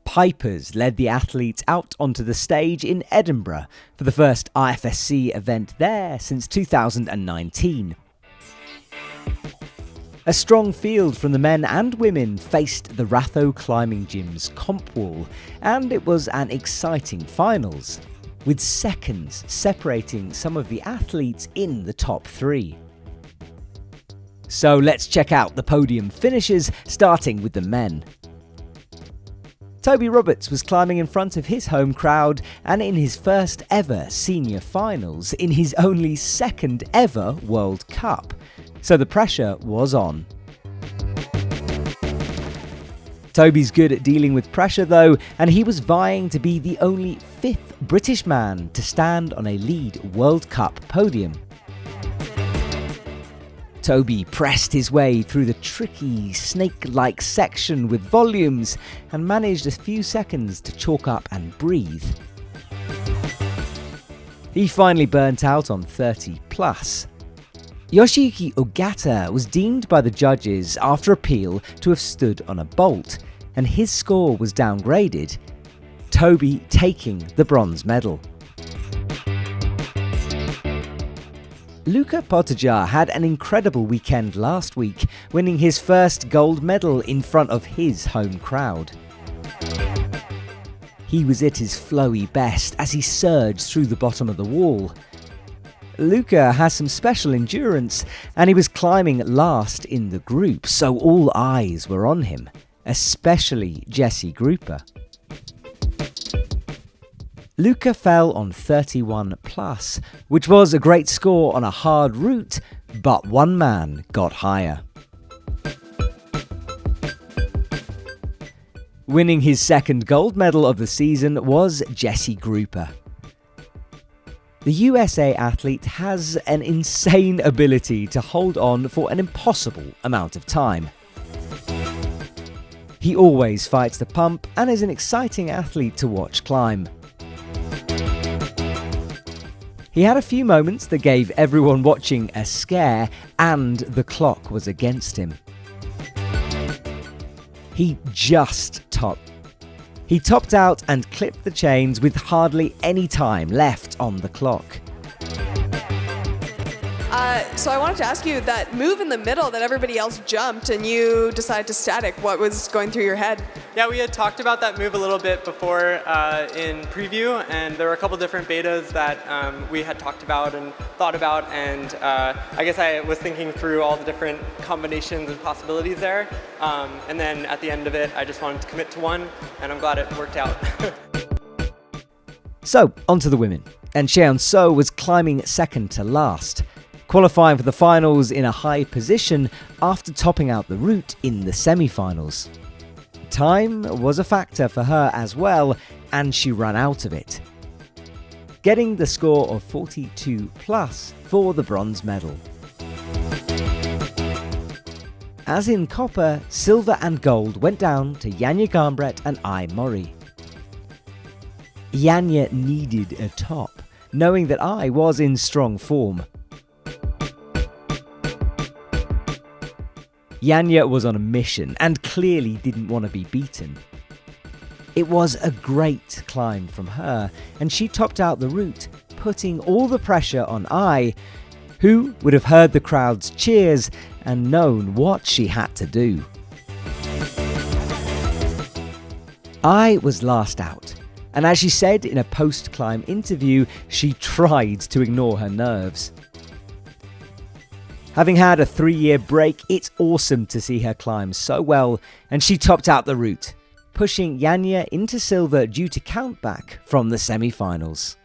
Pipers led the athletes out onto the stage in Edinburgh for the first IFSC event there since 2019. A strong field from the men and women faced the Ratho Climbing Gym's comp wall, and it was an exciting finals, with seconds separating some of the athletes in the top three. So let's check out the podium finishes, starting with the men. Toby Roberts was climbing in front of his home crowd and in his first ever senior finals in his only second ever World Cup, so the pressure was on. Toby's good at dealing with pressure though, and he was vying to be the only fifth British man to stand on a lead World Cup podium. Toby pressed his way through the tricky, snake-like section with volumes and managed a few seconds to chalk up and breathe. He finally burnt out on 30 plus. Yoshiyuki Ogata was deemed by the judges after appeal to have stood on a bolt, and his score was downgraded, Toby taking the bronze medal. Luka Potajar had an incredible weekend last week, winning his first gold medal in front of his home crowd. He was at his flowy best as he surged through the bottom of the wall. Luka has some special endurance, and he was climbing last in the group, so all eyes were on him, especially Jesse Grouper. Luka fell on 31 plus, which was a great score on a hard route, but one man got higher. Winning his second gold medal of the season was Jesse Grouper. The USA athlete has an insane ability to hold on for an impossible amount of time. He always fights the pump and is an exciting athlete to watch climb. He had a few moments that gave everyone watching a scare, and the clock was against him. He topped out and clipped the chains with hardly any time left on the clock. So I wanted to ask you, that move in the middle that everybody else jumped and you decided to static, what was going through your head? Yeah, we had talked about that move a little bit before in preview, and there were a couple different betas that we had talked about and thought about, and I guess I was thinking through all the different combinations and possibilities there, and then at the end of it I just wanted to commit to one, and I'm glad it worked out. So, on to the women, and Cheon So was climbing second to last, qualifying for the finals in a high position after topping out the route in the semi-finals. Time was a factor for her as well, and she ran out of it, getting the score of 42 plus for the bronze medal. As in copper, silver and gold went down to Janja Garnbret and I Murray. Janja needed a top, knowing that I was in strong form. Janja was on a mission and clearly didn't want to be beaten. It was a great climb from her, and she topped out the route, putting all the pressure on I, who would have heard the crowd's cheers and known what she had to do. I was last out, and as she said in a post-climb interview, she tried to ignore her nerves. Having had a 3-year break, it's awesome to see her climb so well, and she topped out the route, pushing Janja into silver due to countback from the semi-finals.